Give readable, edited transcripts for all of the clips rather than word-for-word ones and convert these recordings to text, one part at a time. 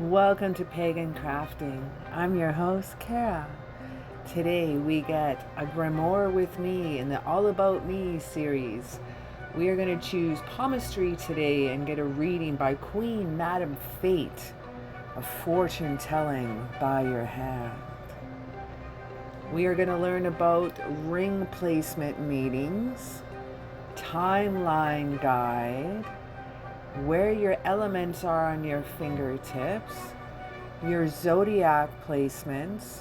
Welcome to Pagan Crafting. I'm your host, Kara. Today we get a Grimoire with me in the All About Me series. We are going to choose Palmistry today and get a reading by Queen Madam Fate, a fortune telling by your hand. We are going to learn about ring placement meetings, timeline guide, where your elements are on your fingertips, your zodiac placements,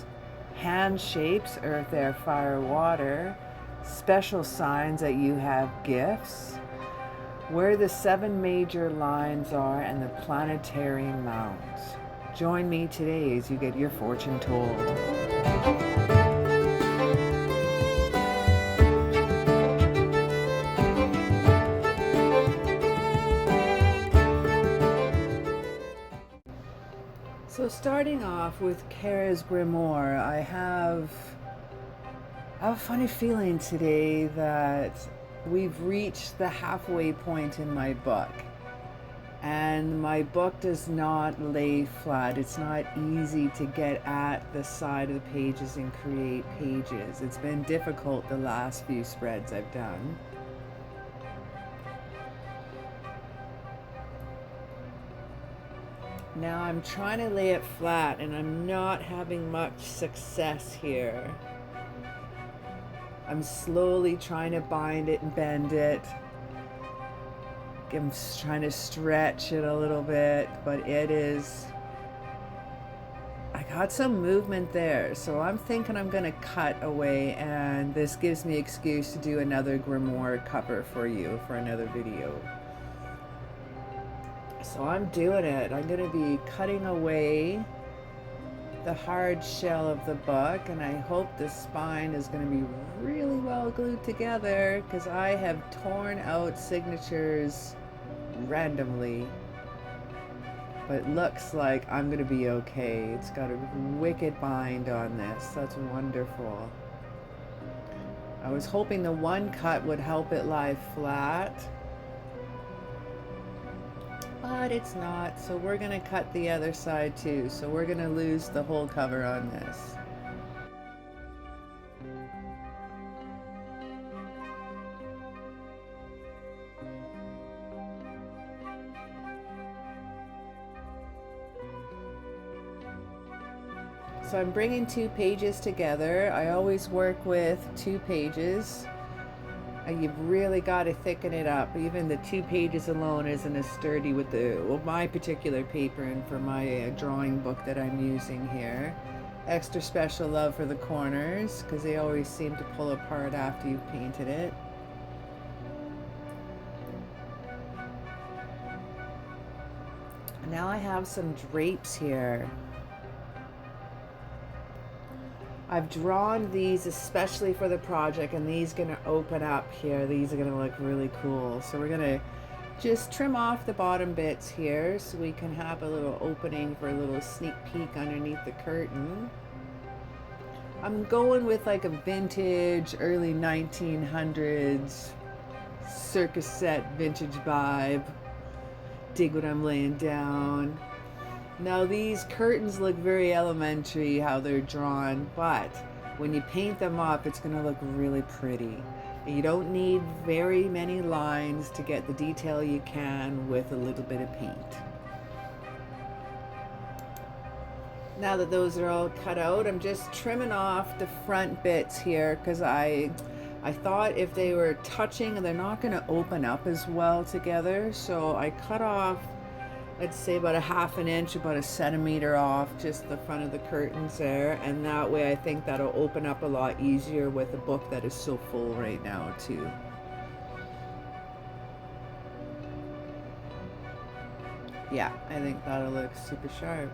hand shapes, earth, air, fire, water, special signs that you have gifts, where the 7 major lines are, and the planetary mounts. Join me today as you get your fortune told. So starting off with Kara's Grimoire, I have a funny feeling today that we've reached the halfway point in my book. And my book does not lay flat. It's not easy to get at the side of the pages and create pages. It's been difficult the last few spreads I've done. Now I'm trying to lay it flat and I'm not having much success here. I'm slowly trying to bind it and bend it. I'm trying to stretch it a little bit, but I got some movement there, so I'm thinking I'm gonna cut away, and this gives me excuse to do another Grimoire cover for you for another video. So I'm doing it. I'm going to be cutting away the hard shell of the book, and I hope the spine is going to be really well glued together because I have torn out signatures randomly. But it looks like I'm going to be okay. It's got a wicked bind on this. That's wonderful. I was hoping the one cut would help it lie flat, but it's not, so we're going to cut the other side too. So we're going to lose the whole cover on this. So I'm bringing 2 pages together. I always work with 2 pages. You've really got to thicken it up. Even the 2 pages alone isn't as sturdy with my particular paper and for my drawing book that I'm using here. Extra special love for the corners because they always seem to pull apart after you've painted it. Now I have some drapes here. I've drawn these especially for the project, and these are going to open up here. These are going to look really cool. So we're going to just trim off the bottom bits here so we can have a little opening for a little sneak peek underneath the curtain. I'm going with like a vintage, early 1900s circus set vintage vibe. Dig what I'm laying down. Now these curtains look very elementary how they're drawn, but when you paint them up, it's going to look really pretty. You don't need very many lines to get the detail you can with a little bit of paint. Now that those are all cut out, I'm just trimming off the front bits here because I thought if they were touching, they're not going to open up as well together. So I cut off, I'd say about a ½ an inch, about 1 centimeter off just the front of the curtains there, and that way I think that'll open up a lot easier with a book that is so full right now too. Yeah, I think that'll look super sharp.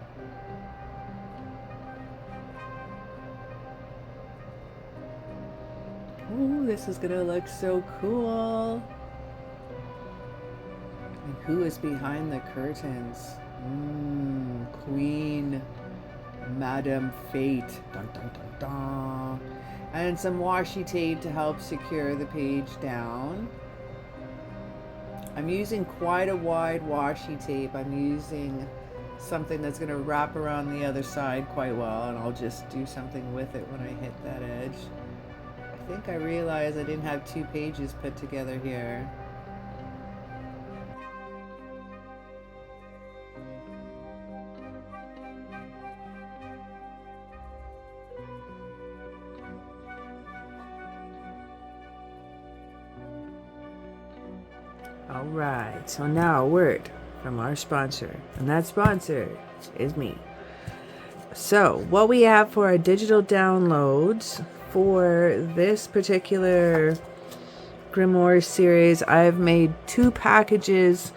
Ooh, this is gonna look so cool. And who is behind the curtains? Queen Madam Fate. Dun, dun, dun, dun. And some washi tape to help secure the page down. I'm using quite a wide washi tape. I'm using something that's going to wrap around the other side quite well, and I'll just do something with it when I hit that edge. I think I realized I didn't have 2 pages put together here. All right, so now a word from our sponsor, and that sponsor is me. So what we have for our digital downloads for this particular Grimoire series, I've made 2 packages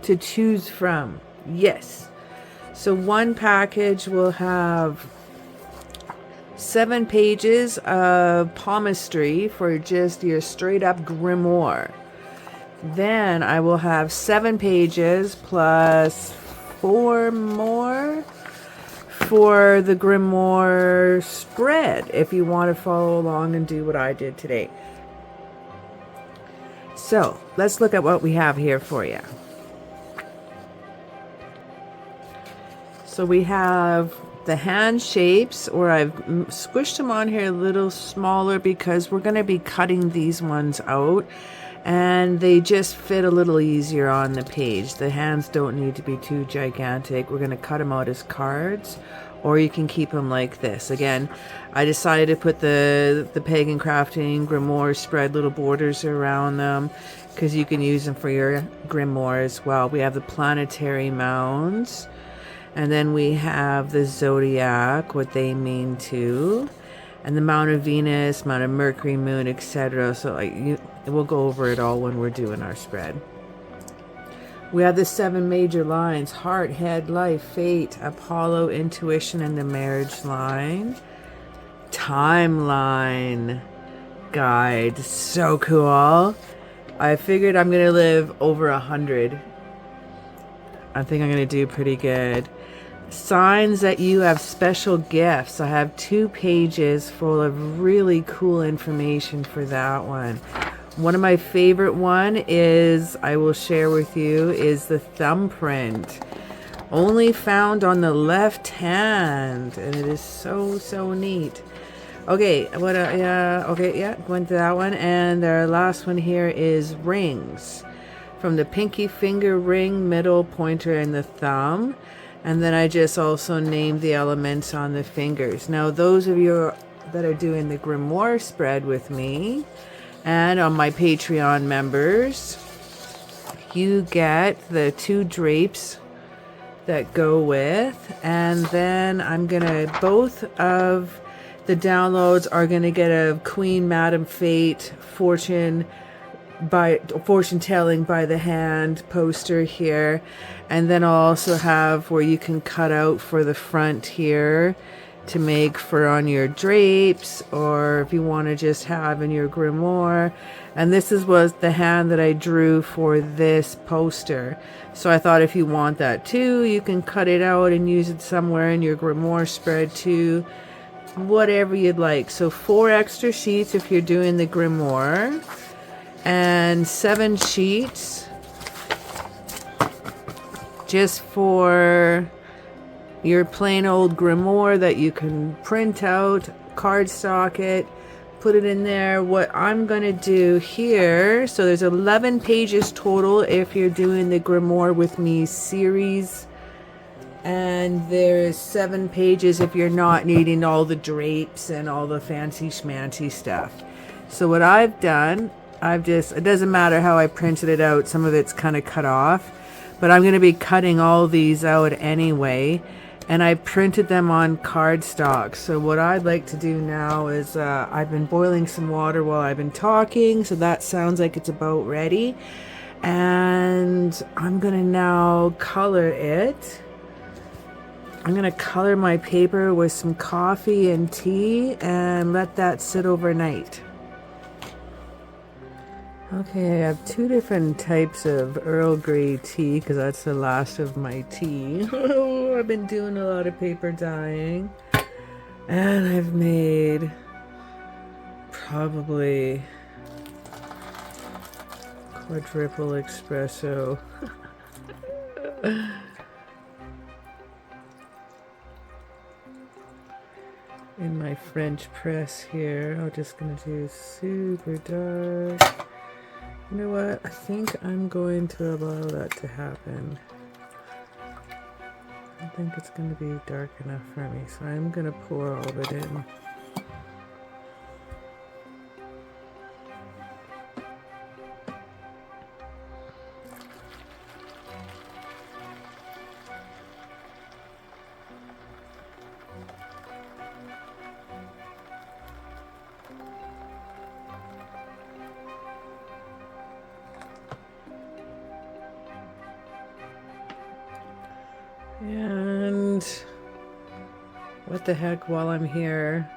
to choose from. Yes. So one package will have 7 pages of palmistry for just your straight up Grimoire. Then I will have 7 pages plus 4 more for the Grimoire spread if you want to follow along and do what I did today. So let's look at what we have here for you. So we have the hand shapes, or I've squished them on here a little smaller because we're going to be cutting these ones out. And they just fit a little easier on the page. The hands don't need to be too gigantic. We're going to cut them out as cards, or you can keep them like this. Again, I decided to put the Pagan Crafting Grimoire spread little borders around them because you can use them for your Grimoire as well. We have the planetary mounds, and then we have the zodiac, what they mean too, and the Mount of Venus, Mount of Mercury, Moon, etc. So we'll go over it all when we're doing our spread. We have the 7 major lines: heart, head, life, fate, Apollo, intuition, and the marriage line. Timeline guide. So cool. I figured I'm going to live over 100. I think I'm going to do pretty good. Signs that you have special gifts. I have 2 pages full of really cool information for that one. One of my favorite one is, I will share with you, is the thumbprint. Only found on the left hand, and it is so neat. Okay, went to that one. And our last one here is rings. From the pinky finger ring, middle pointer, and the thumb. And then I just also named the elements on the fingers. Now, those of you that are doing the Grimoire spread with me and on my Patreon members, you get the 2 drapes that go with. And then I'm going to, both of the downloads are going to get a Queen, Madam Fate, fortune telling by the hand poster here, and then I'll also have where you can cut out for the front here to make for on your drapes, or if you want to just have in your Grimoire. And this was the hand that I drew for this poster, so I thought if you want that too, you can cut it out and use it somewhere in your Grimoire spread too, whatever you'd like. So 4 extra sheets if you're doing the Grimoire, and 7 sheets just for your plain old Grimoire that you can print out, cardstock it, put it in there. What I'm going to do here, so there's 11 pages total if you're doing the Grimoire with me series, and there's 7 pages if you're not needing all the drapes and all the fancy schmancy stuff. So what I've done, it doesn't matter how I printed it out, some of it's kind of cut off, but I'm going to be cutting all these out anyway, and I printed them on cardstock. So what I'd like to do now is, I've been boiling some water while I've been talking, so that sounds like it's about ready, and I'm going to now color it. I'm going to color my paper with some coffee and tea and let that sit overnight. Okay, I have 2 different types of Earl Grey tea because that's the last of my tea. I've been doing a lot of paper dyeing, and I've made probably quadruple espresso. in my French press here. I'm just gonna do super dark. You know what? I think I'm going to allow that to happen. I think it's going to be dark enough for me, so I'm going to pour all of it in. And what the heck, while I'm here,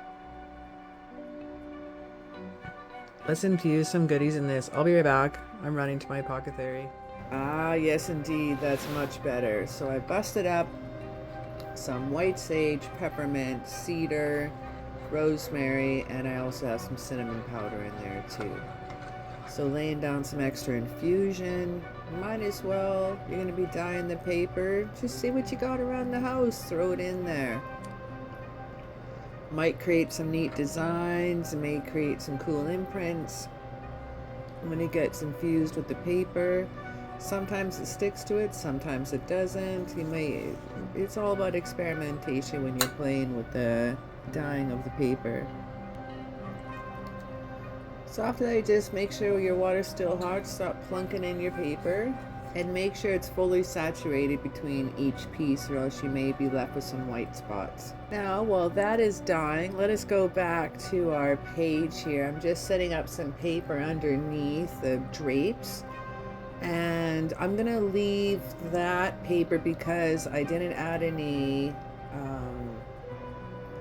let's infuse some goodies in this. I'll be right back. I'm running to my apothecary. Ah, yes indeed, that's much better. So I busted up some white sage, peppermint, cedar, rosemary, and I also have some cinnamon powder in there too. So laying down some extra infusion. Might as well, you're going to be dyeing the paper, just see what you got around the house, throw it in there. Might create some neat designs, may create some cool imprints when it gets infused with the paper. Sometimes it sticks to it, sometimes it doesn't. It's all about experimentation when you're playing with the dyeing of the paper. So after that, you just make sure your water's still hot, stop plunking in your paper, and make sure it's fully saturated between each piece, or else you may be left with some white spots. Now, while that is dyeing, let us go back to our page here. I'm just setting up some paper underneath the drapes, and I'm gonna leave that paper because I didn't add any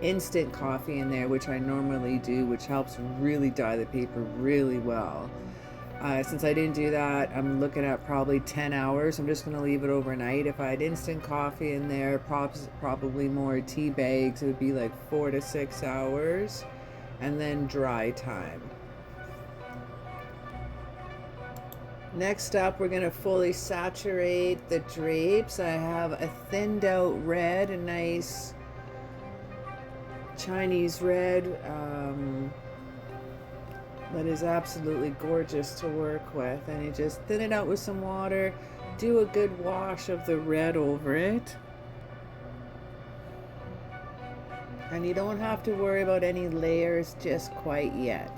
instant coffee in there, which I normally do, which helps really dye the paper really well. Since I didn't do that, I'm looking at probably 10 hours. I'm just going to leave it overnight. If I had instant coffee in there, probably more tea bags, it would be like 4 to 6 hours, and then dry time. Next up, we're going to fully saturate the drapes. I have a thinned out red, a nice Chinese red that is absolutely gorgeous to work with, and you just thin it out with some water, do a good wash of the red over it, and you don't have to worry about any layers just quite yet.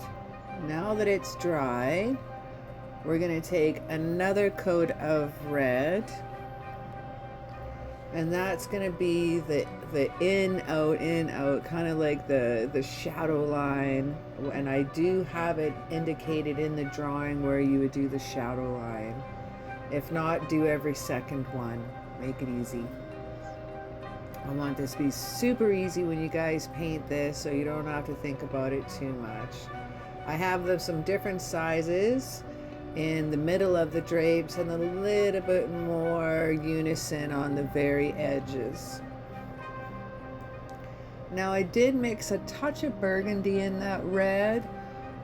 Now that it's dry, we're going to take another coat of red, and that's going to be the in out, kind of like the shadow line. And I do have it indicated in the drawing where you would do the shadow line. If not, do every second one. Make it easy. I want this to be super easy when you guys paint this, so you don't have to think about it too much. I have some different sizes in the middle of the drapes and a little bit more unison on the very edges. Now I did mix a touch of burgundy in that red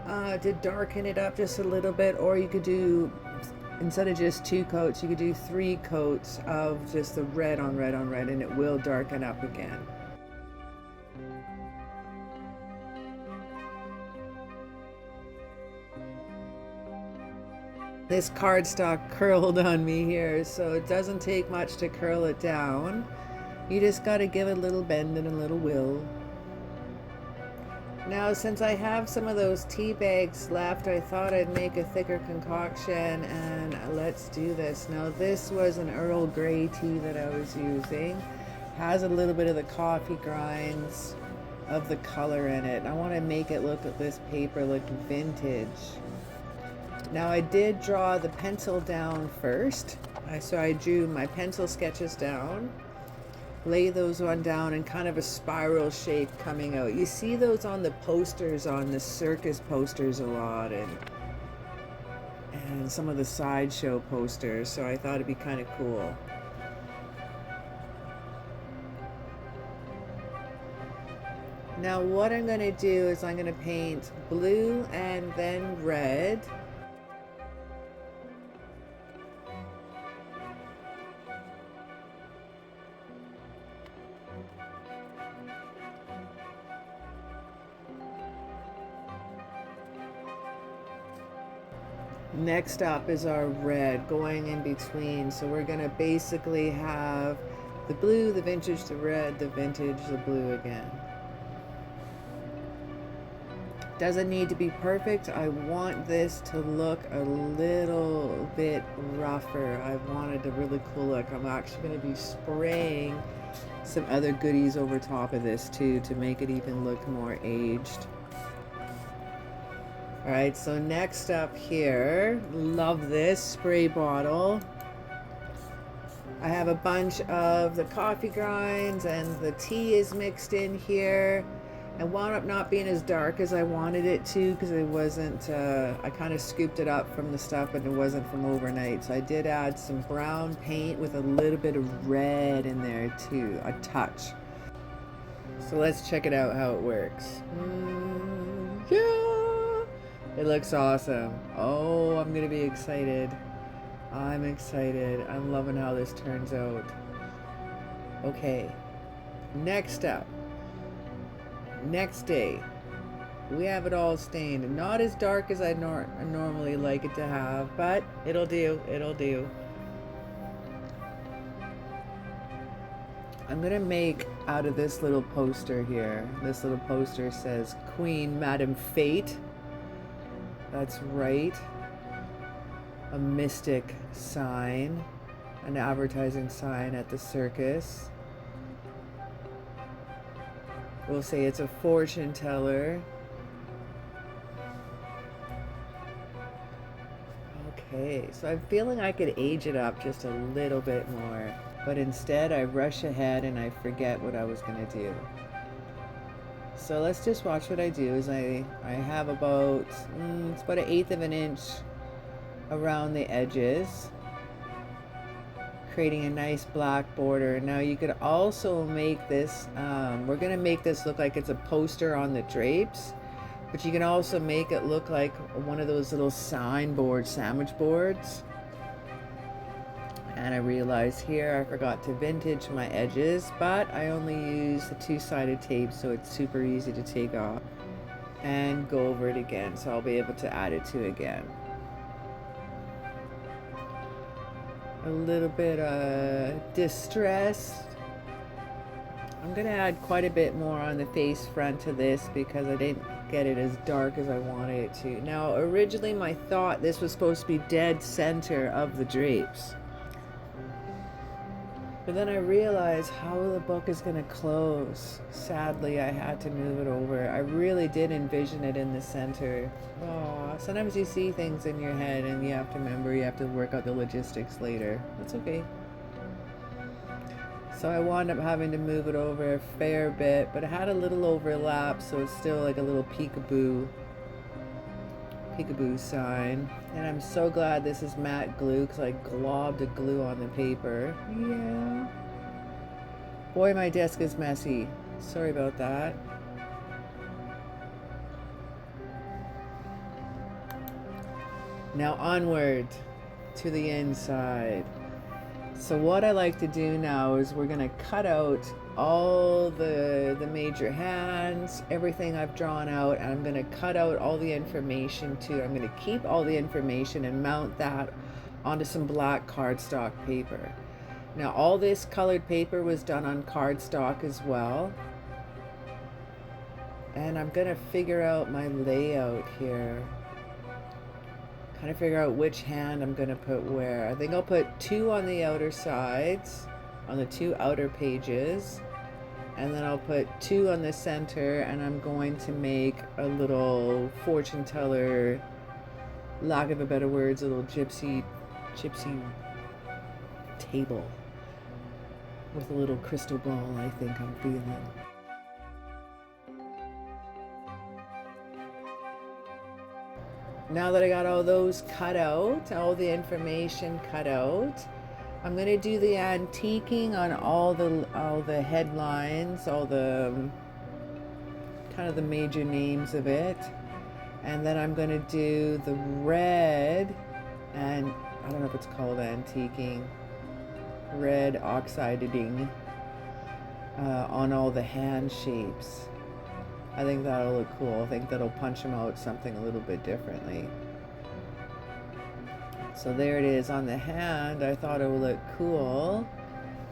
to darken it up just a little bit, or you could do, instead of just 2 coats, you could do 3 coats of just the red on red on red, and it will darken up again. This cardstock curled on me here, so it doesn't take much to curl it down. You just got to give it a little bend and a little will. Now, since I have some of those tea bags left, I thought I'd make a thicker concoction, and let's do this. Now, this was an Earl Grey tea that I was using. Has a little bit of the coffee grinds of the color in it. I want to make it look at this paper look vintage. Now I did draw the pencil down first. So I drew my pencil sketches down, lay those on down in kind of a spiral shape coming out. You see those on the posters, on the circus posters a lot, and some of the sideshow posters, so I thought it'd be kind of cool. Now what I'm going to do is I'm going to paint blue and then red. Next up is our red going in between. So we're gonna basically have the blue, the vintage, the red, the vintage, the blue again. Doesn't need to be perfect. I want this to look a little bit rougher. I wanted a really cool look. I'm actually gonna be spraying some other goodies over top of this too to make it even look more aged. All right, so next up here, love this spray bottle. I have a bunch of the coffee grinds and the tea is mixed in here. It wound up not being as dark as I wanted it to because it wasn't, I kind of scooped it up from the stuff, but it wasn't from overnight. So I did add some brown paint with a little bit of red in there too, a touch. So let's check it out how it works. Yeah! It looks awesome. Oh, I'm gonna be excited. I'm excited. I'm loving how this turns out. Okay, next up. Next day, we have it all stained. Not as dark as I normally like it to have, but it'll do, it'll do. I'm gonna make out of this little poster here. This little poster says Queen Madam Fate. That's right. A mystic sign, an advertising sign at the circus. We'll say it's a fortune teller. Okay, so I'm feeling I could age it up just a little bit more, but instead I rush ahead and I forget what I was gonna do. So let's just watch what I do. Is I have about, it's about 1/8 of an inch around the edges, creating a nice black border. Now you could also make this, we're gonna make this look like it's a poster on the drapes, but you can also make it look like one of those little signboard sandwich boards. And I realized here I forgot to vintage my edges, but I only use the 2-sided tape, so it's super easy to take off and go over it again, so I'll be able to add it to again. A little bit distressed. I'm gonna add quite a bit more on the face front to this because I didn't get it as dark as I wanted it to. Now originally my thought this was supposed to be dead center of the drapes, but then I realized how the book is gonna close. Sadly, I had to move it over. I really did envision it in the center. Oh, sometimes you see things in your head and you have to remember, you have to work out the logistics later. That's okay. So I wound up having to move it over a fair bit, but it had a little overlap, so it's still like a little peekaboo sign. And I'm so glad this is matte glue because I globbed the glue on the paper. Yeah. Boy, my desk is messy. Sorry about that. Now onward to the inside. So what I like to do now is we're gonna cut out all the major hands, everything I've drawn out, and I'm gonna cut out all the information too. I'm gonna keep all the information and mount that onto some black cardstock paper. Now all this colored paper was done on cardstock as well. And I'm gonna figure out my layout here. Kind of figure out which hand I'm gonna put where. I think I'll put 2 on the outer sides, on the 2 outer pages, and then I'll put 2 on the center, and I'm going to make a little fortune teller, lack of a better words, a little gypsy table with a little crystal ball. I think I'm feeling. Now that I got all those cut out, all the information cut out, I'm gonna do the antiquing on all the headlines, all the kind of the major names of it, and then I'm gonna do the red, and I don't know if it's called antiquing, red oxiding on all the hand shapes. I think that'll look cool. I think that'll punch them out something a little bit differently. So there it is on the hand. I thought it would look cool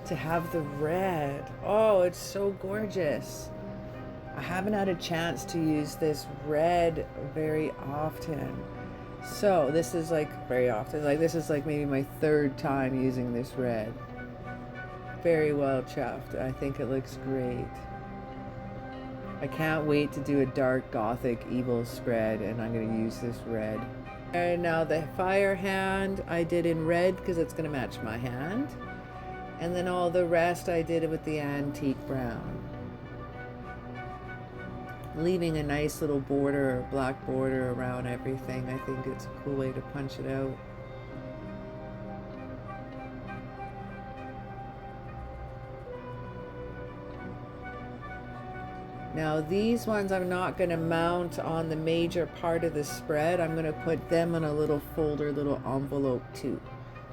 to have the red. Oh, it's so gorgeous. I haven't had a chance to use this red very often. So this is like very often, like this is like maybe my third time using this red. Very well chuffed. I think it looks great. I can't wait to do a dark gothic evil spread, and I'm going to use this red. And now the fire hand I did in red because it's going to match my hand. And then all the rest I did it with the antique brown. Leaving a nice little border, black border around everything. I think it's a cool way to punch it out. Now these ones I'm not going to mount on the major part of the spread. I'm going to put them in a little folder, little envelope too.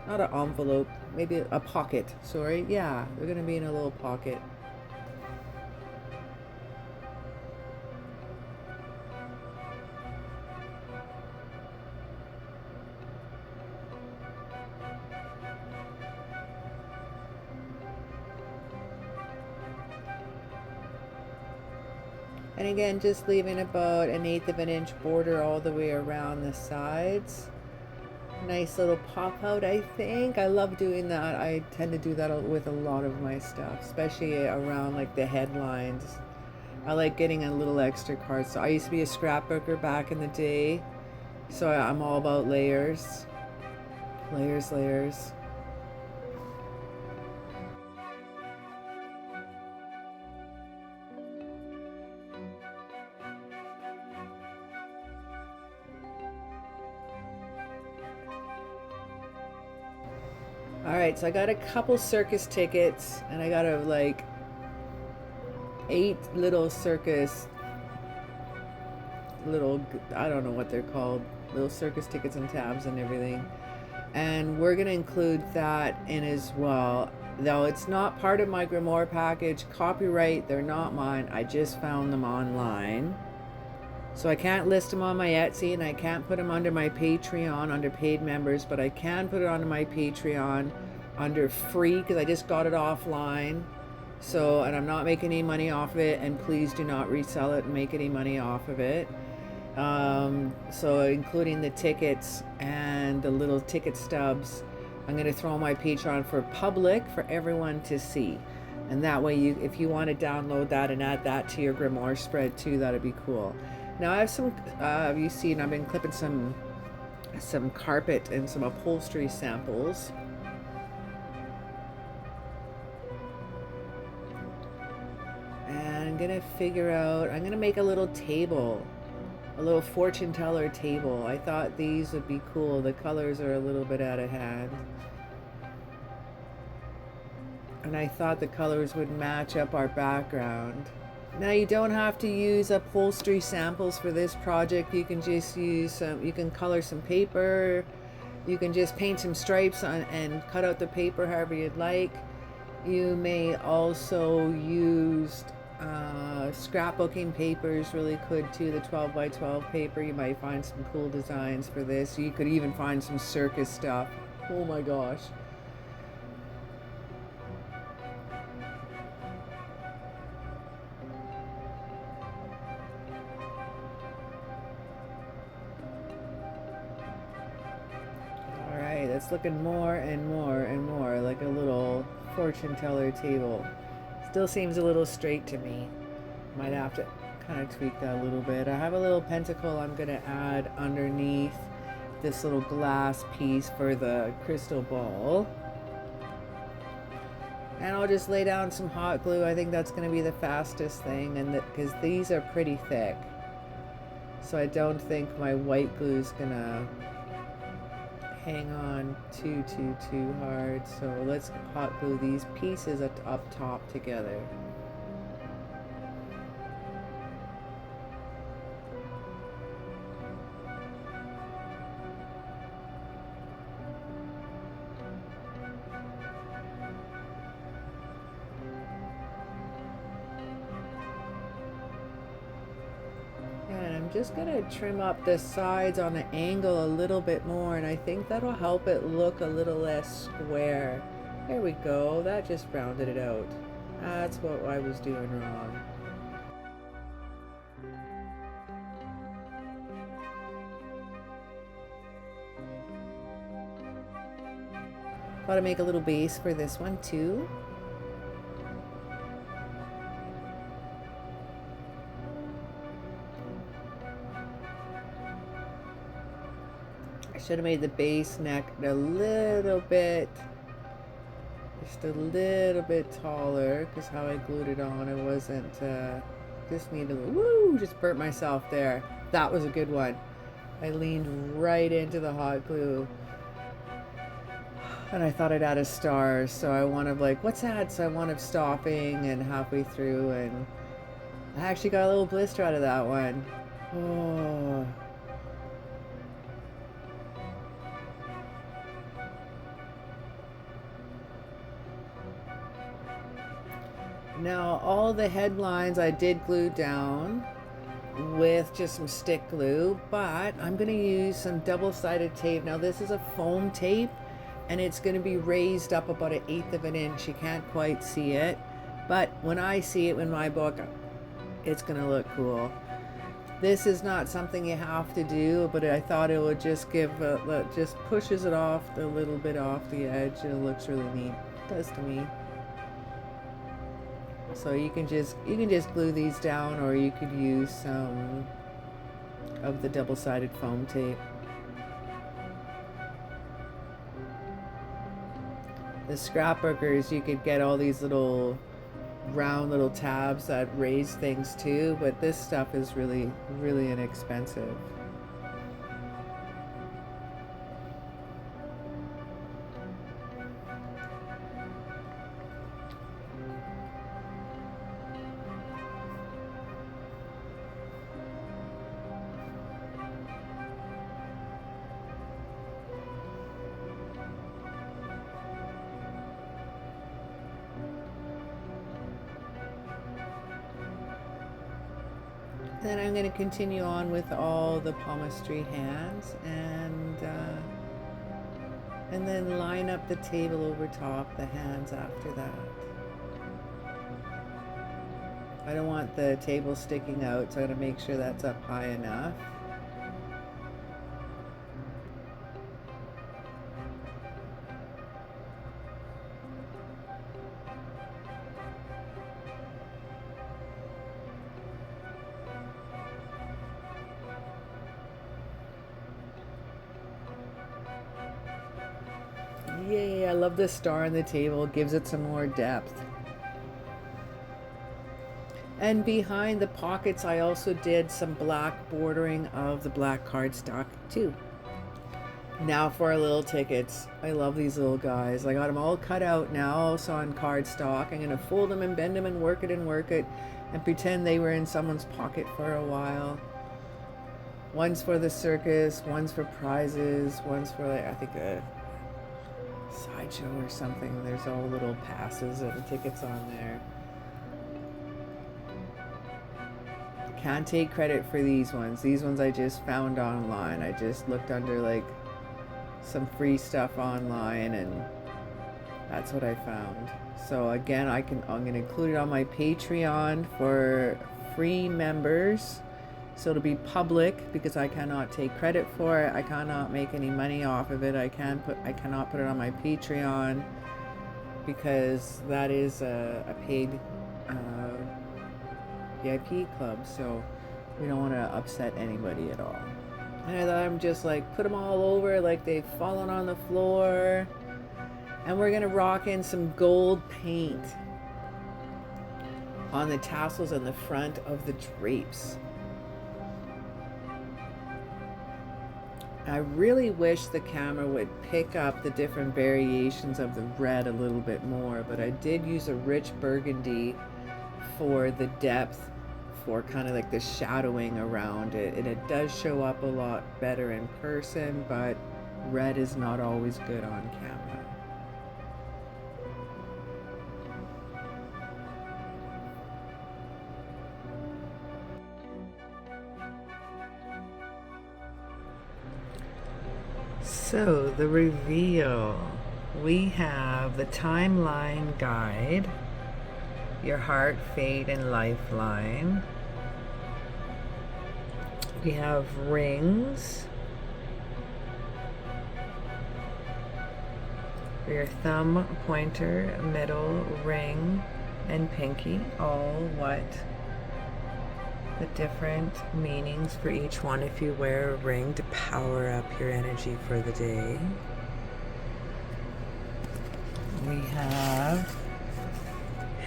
Not an envelope, maybe a pocket, sorry. Yeah, they're going to be in a little pocket. And again, just leaving about 1/8 of an inch border all the way around the sides. Nice little pop out, I think. I love doing that. I tend to do that with a lot of my stuff, especially around like the headlines. I like getting a little extra card. So I used to be a scrapbooker back in the day. So I'm all about layers. Layers, layers. Alright, so I got a couple circus tickets, and I got like 8 little circus, I don't know what they're called, little circus tickets and tabs and everything. And we're going to include that in as well. Though it's not part of my Grimoire package, copyright, they're not mine. I just found them online. So I can't list them on my Etsy, and I can't put them under my Patreon under paid members, but I can put it onto my Patreon under free because I just got it offline. So, and I'm not making any money off of it, and please do not resell it and make any money off of it. So including the tickets and the little ticket stubs, I'm going to throw on my Patreon for public for everyone to see. And that way, if you want to download that and add that to your Grimoire spread too, that'd be cool. Now I have some, you've seen I've been clipping some carpet and some upholstery samples. And I'm gonna figure out, I'm gonna make a little table, a little fortune teller table. I thought these would be cool. The colors are a little bit out of hand. And I thought the colors would match up our background. Now you don't have to use upholstery samples for this project. You can just use some, you can color some paper. You can just paint some stripes on and cut out the paper however you'd like. You may also use scrapbooking papers, really could too. The 12 by 12 paper, you might find some cool designs for this. You could even find some circus stuff. Oh my gosh. It's looking more and more and more like a little fortune teller table. Still seems a little straight to me. Might have to kind of tweak that a little bit. I have a little pentacle I'm going to add underneath this little glass piece for the crystal ball. And I'll just lay down some hot glue. I think that's going to be the fastest thing, and because these are pretty thick. So I don't think my white glue is going to hang on too hard. So let's hot glue these pieces up top together. I'm just gonna trim up the sides on the angle a little bit more, and I think that'll help it look a little less square. There we go, that just rounded it out. That's what I was doing wrong. Thought I'd make a little base for this one too. I should have made the base neck a little bit, just a little bit taller, because how I glued it on, it wasn't, just needed, woo, just burnt myself there. That was a good one. I leaned right into the hot glue. And I thought I'd add a star, so I wound up like, what's that? So I wound up stopping and halfway through, and I actually got a little blister out of that one. Oh. Now all the headlines I did glue down with just some stick glue, but I'm going to use some double-sided tape. Now this is a foam tape, and it's going to be raised up about 1/8 of an inch. You can't quite see it, but when I see it in my book, it's going to look cool. This is not something you have to do, but I thought it would just give just pushes it off a little bit off the edge. It looks really neat. It does to me. So you can just glue these down, or you could use some of the double-sided foam tape. The scrapbookers, you could get all these little round little tabs that raise things too, but this stuff is really, really inexpensive. Then I'm going to continue on with all the palmistry hands, and then line up the table over top the hands after that. I don't want the table sticking out, so I'm going to make sure that's up high enough. Yay, I love the star on the table, gives it some more depth. And behind the pockets, I also did some black bordering of the black cardstock too. Now for our little tickets. I love these little guys. I got them all cut out now, also on cardstock. I'm gonna fold them and bend them and work it and pretend they were in someone's pocket for a while. One's for the circus, one's for prizes, one's for, like, I think a sideshow or something. There's all little passes and tickets on there. Can't take credit for these ones. These ones I just found online. I just looked under like some free stuff online, and that's what I found. So again, I'm going to include it on my Patreon for free members. So it'll be public, because I cannot take credit for it. I cannot make any money off of it. I cannot put it on my Patreon, because that is a paid VIP club. So we don't want to upset anybody at all. And I thought I'm just like put them all over like they've fallen on the floor. And we're gonna rock in some gold paint on the tassels and the front of the drapes. I really wish the camera would pick up the different variations of the red a little bit more, but I did use a rich burgundy for the depth, for kind of like the shadowing around it, and it does show up a lot better in person, but red is not always good on camera. So the reveal, we have the timeline guide, your heart, fate, and lifeline. We have rings for your thumb, pointer, middle, ring, and pinky, all what the different meanings for each one if you wear a ring to power up your energy for the day. We have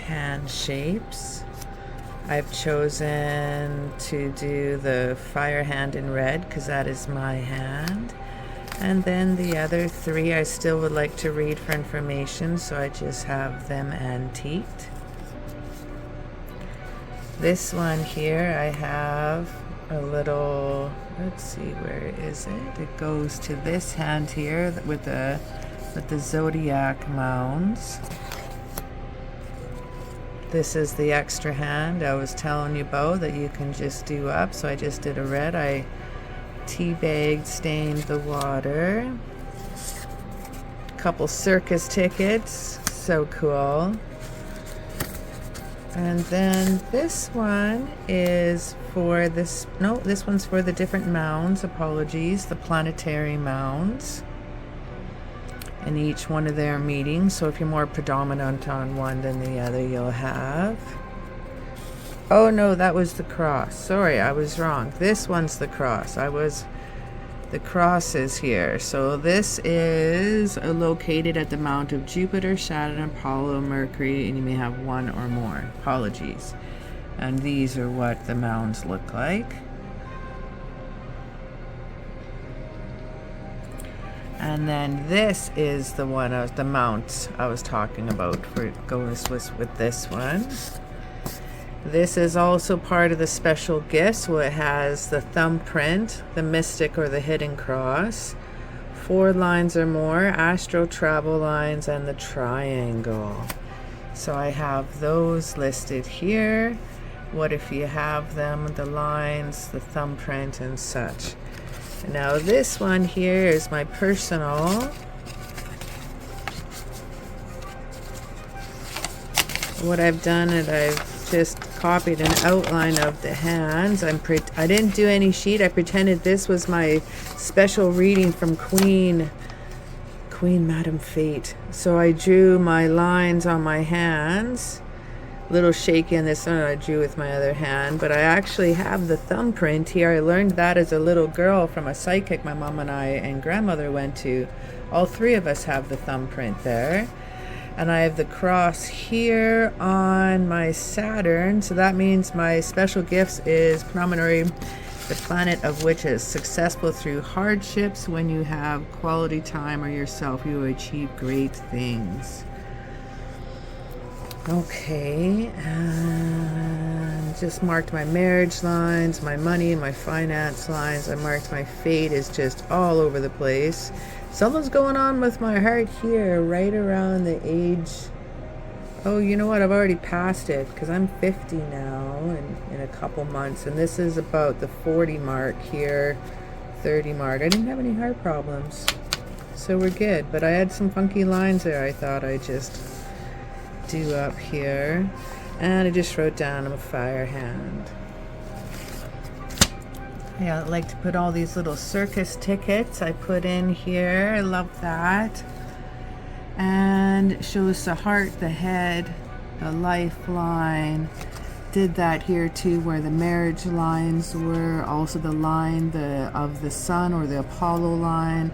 hand shapes. I've chosen to do the fire hand in red because that is my hand. And then the other three I still would like to read for information, so I just have them antiqued. This one here, I have a little, let's see, where is it? It goes to this hand here with the zodiac mounds. This is the extra hand I was telling you about that you can just do up. So I just did a red. I tea bagged, stained the water. A couple circus tickets. So cool. And then this one is for this, no, this one's for the different mounds, apologies, the planetary mounds in each one of their meetings. So if you're more predominant on one than the other, you'll have, oh no, that was the cross. Sorry, I was wrong. This one's the cross. The cross is here. So this is located at the mount of Jupiter, Saturn, Apollo, Mercury, and you may have one or more. Apologies. And these are what the mounds look like. And then this is the one, the mount I was talking about for goes with this one. This is also part of the special gifts. So it has the thumbprint, the mystic or the hidden cross, 4 lines or more, astro travel lines, and the triangle. So I have those listed here. What if you have them, the lines, the thumbprint, and such. Now this one here is my personal. What I've done is I've just copied an outline of the hands. I didn't do any sheet. I pretended this was my special reading from Queen Madam Fate. So I drew my lines on my hands. A little shaky on this one, I drew with my other hand, but I actually have the thumbprint here. I learned that as a little girl from a psychic my mom and I and grandmother went to. All 3 of us have the thumbprint there. And I have the cross here on my Saturn. So that means my special gifts is Promontory, the planet of which is successful through hardships. When you have quality time or yourself, you will achieve great things. Okay, and just marked my marriage lines, my money, my finance lines. I marked my fate is just all over the place. Something's going on with my heart here, right around the age. Oh, you know what? I've already passed it because I'm 50 now in a couple months. And this is about the 40 mark here, 30 mark. I didn't have any heart problems. So we're good. But I had some funky lines there I thought I'd just do up here. And I just wrote down I'm a fire hand. Yeah, I like to put all these little circus tickets I put in here. I love that. And it shows the heart, the head, the lifeline. Did that here too where the marriage lines were. Also the line of the sun or the Apollo line.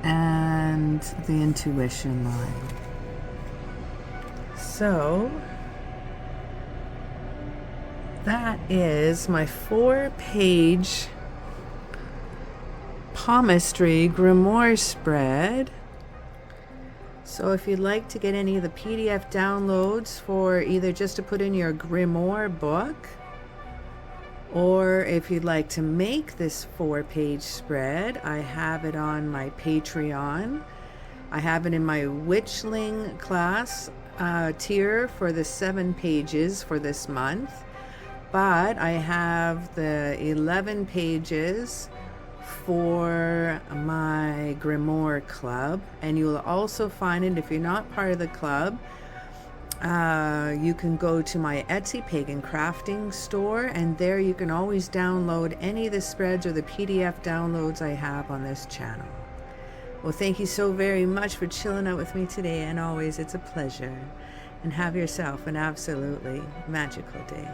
And the intuition line. So that is my 4-page Palmistry Grimoire spread. So if you'd like to get any of the PDF downloads for either just to put in your Grimoire book, or if you'd like to make this 4-page spread, I have it on my Patreon. I have it in my Witchling class tier for the 7 pages for this month. But I have the 11 pages for my Grimoire club, and you will also find it if you're not part of the club. You can go to my Etsy Pagan Crafting store, and there you can always download any of the spreads or the PDF downloads I have on this channel. Well, thank you so very much for chilling out with me today, and always it's a pleasure. And have yourself an absolutely magical day.